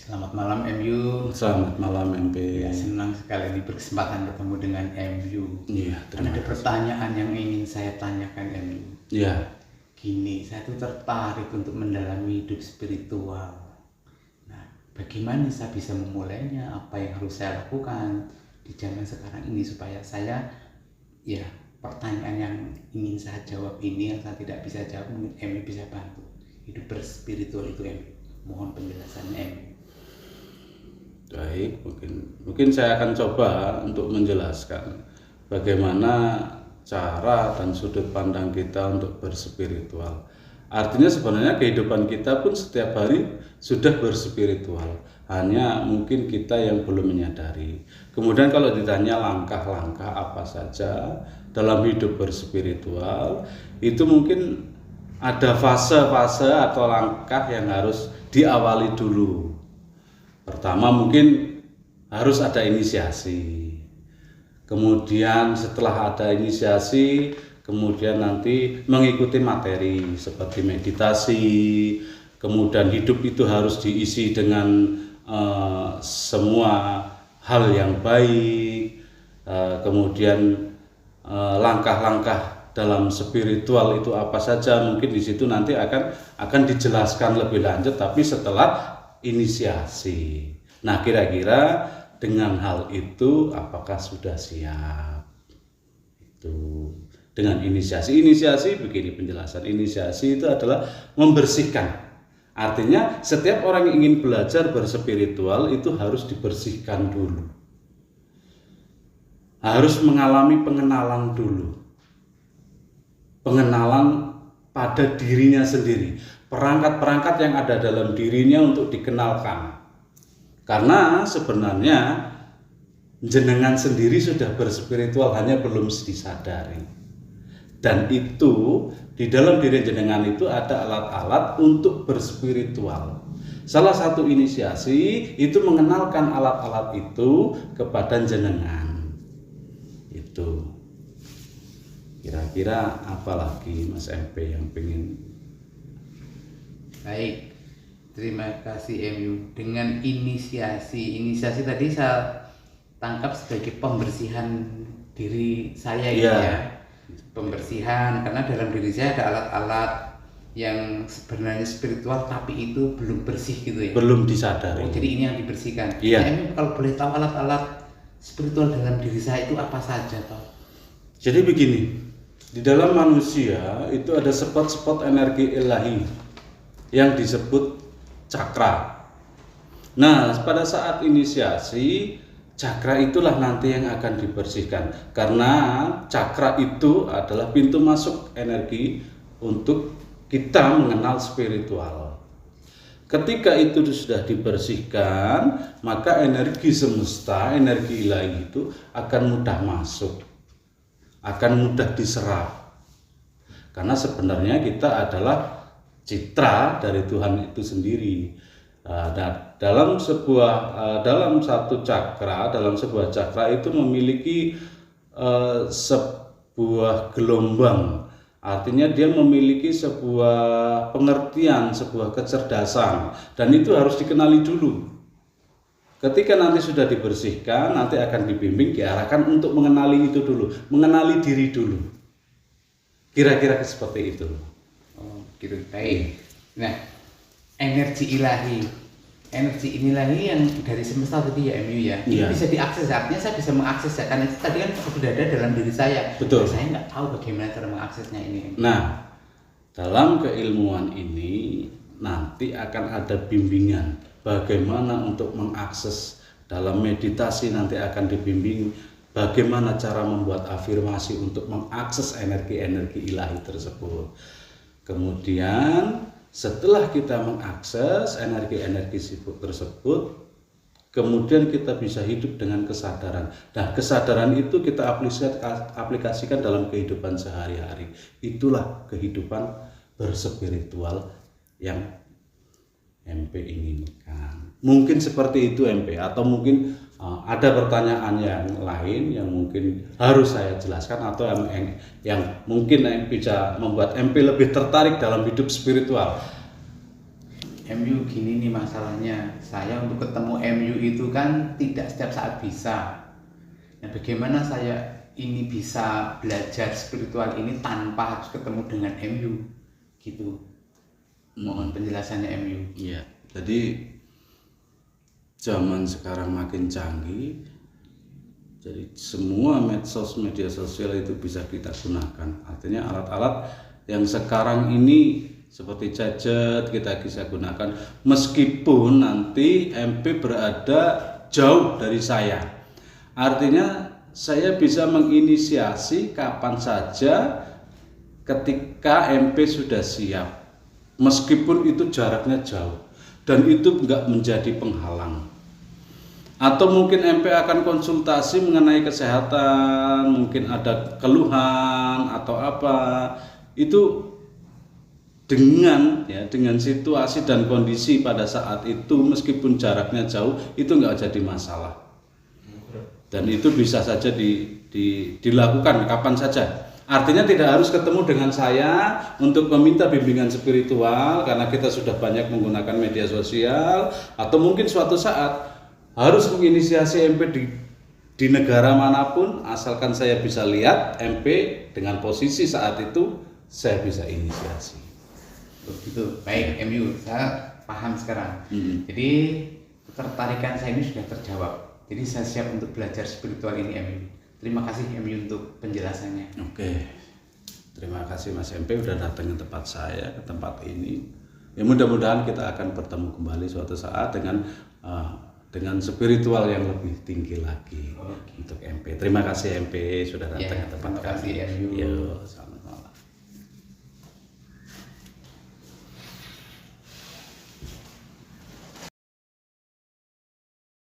Selamat malam MU. Selamat malam MP. Ya, senang sekali di berkesempatan ketemu dengan MU. Iya, terima Ada kasih. pertanyaan yang ingin saya tanyakan MU. Iya, Gini, saya tuh tertarik untuk mendalami hidup spiritual. Nah, bagaimana saya bisa memulainya? Apa yang harus saya lakukan di zaman sekarang ini supaya saya, ya, pertanyaan yang ingin saya jawab ini yang saya tidak bisa jawab, mungkin MU bisa bantu. Hidup berspiritual itu MU. Mohon penjelasannya MU. baik. Mungkin saya akan coba untuk menjelaskan bagaimana cara dan sudut pandang kita untuk berspiritual. Artinya sebenarnya kehidupan kita pun setiap hari sudah berspiritual. Hanya mungkin kita yang belum menyadari. Kemudian kalau ditanya langkah-langkah apa saja dalam hidup berspiritual, itu mungkin ada fase-fase atau langkah yang harus diawali dulu. Pertama mungkin harus ada inisiasi. Kemudian setelah ada inisiasi, kemudian nanti mengikuti materi seperti meditasi. Kemudian hidup itu harus diisi dengan semua hal yang baik. Kemudian langkah-langkah dalam spiritual itu apa saja, mungkin di situ nanti akan dijelaskan lebih lanjut, tapi setelah inisiasi. Nah, kira-kira dengan hal itu apakah sudah siap? Itu dengan inisiasi begini penjelasan. Inisiasi itu adalah membersihkan. Artinya setiap orang yang ingin belajar berspiritual itu harus dibersihkan dulu. Harus mengalami pengenalan dulu. Pengenalan pada dirinya sendiri, perangkat-perangkat yang ada dalam dirinya untuk dikenalkan. Karena sebenarnya jenengan sendiri sudah berspiritual, hanya belum disadari. Dan itu di dalam diri jenengan itu ada alat-alat untuk berspiritual. Salah satu inisiasi itu mengenalkan alat-alat itu kepada jenengan. Itu. Kira-kira apa lagi Mas MP yang pengen? Baik, terima kasih MU. Dengan inisiasi tadi saya tangkap sebagai pembersihan diri saya gitu ya. Pembersihan, karena dalam diri saya ada alat-alat yang sebenarnya spiritual tapi itu belum bersih gitu ya. Belum disadari. Jadi ini yang dibersihkan. Iya. Nah, MU kalau boleh tahu alat-alat spiritual dalam diri saya itu apa saja toh? Jadi begini, di dalam manusia itu ada spot-spot energi ilahi yang disebut cakra. Nah, pada saat inisiasi, cakra itulah nanti yang akan dibersihkan. Karena cakra itu adalah pintu masuk energi untuk kita mengenal spiritual. Ketika itu sudah dibersihkan, maka energi semesta, energi ilahi itu akan mudah masuk, akan mudah diserap. Karena sebenarnya kita adalah citra dari Tuhan itu sendiri. Nah, dalam satu cakra, dalam sebuah cakra itu memiliki sebuah gelombang. Artinya dia memiliki sebuah pengertian, sebuah kecerdasan, dan itu harus dikenali dulu. Ketika nanti sudah dibersihkan, nanti akan dibimbing, diarahkan untuk mengenali itu dulu, mengenali diri dulu. Kira-kira seperti itu. Oh, gitu. Baik. Nah, energi ilahi yang dari semesta tadi ya MU ya, ini Iya. bisa diakses, artinya saya bisa mengakses ya, karena itu tadi kan sudah ada dalam diri saya. Betul. Nah, saya nggak tahu bagaimana cara mengaksesnya ini. Nah, dalam keilmuan ini nanti akan ada bimbingan bagaimana untuk mengakses. Dalam meditasi nanti akan dibimbing bagaimana cara membuat afirmasi untuk mengakses energi-energi ilahi tersebut. Kemudian setelah kita mengakses energi-energi tersebut, kemudian kita bisa hidup dengan kesadaran. Nah, kesadaran itu kita aplikasikan dalam kehidupan sehari-hari. Itulah kehidupan berspiritual yang MP inginkan. Mungkin seperti itu MP, atau mungkin ada pertanyaan yang lain yang mungkin harus saya jelaskan, atau yang mungkin bisa membuat MP lebih tertarik dalam hidup spiritual. MU gini nih masalahnya, saya untuk ketemu MU itu kan tidak setiap saat bisa. Nah, bagaimana saya ini bisa belajar spiritual ini tanpa harus ketemu dengan MU gitu. Mohon penjelasannya MU. Iya, jadi zaman sekarang makin canggih, jadi semua medsos, media sosial itu bisa kita gunakan. Artinya alat-alat yang sekarang ini seperti gadget kita bisa gunakan, meskipun nanti MP berada jauh dari saya. Artinya saya bisa menginisiasi kapan saja ketika MP sudah siap, meskipun itu jaraknya jauh, dan itu enggak menjadi penghalang. Atau mungkin MP akan konsultasi mengenai kesehatan, mungkin ada keluhan atau apa, itu dengan situasi dan kondisi pada saat itu, meskipun jaraknya jauh, itu enggak jadi masalah. Dan itu bisa saja dilakukan kapan saja. Artinya tidak harus ketemu dengan saya untuk meminta bimbingan spiritual, karena kita sudah banyak menggunakan media sosial, atau mungkin suatu saat harus menginisiasi MP di negara manapun, asalkan saya bisa lihat MP dengan posisi saat itu, saya bisa inisiasi. Begitu. Baik, MU, saya paham sekarang. Jadi ketertarikan saya ini sudah terjawab. Jadi saya siap untuk belajar spiritual ini, MU. Terima kasih MU untuk penjelasannya. Oke, terima kasih Mas MP udah datang ke tempat saya, ke tempat ini. Ya mudah-mudahan kita akan bertemu kembali suatu saat dengan spiritual yang lebih tinggi lagi untuk MP. Terima kasih MP sudah datang ke tempat kami. Terima kasih MU. Yo,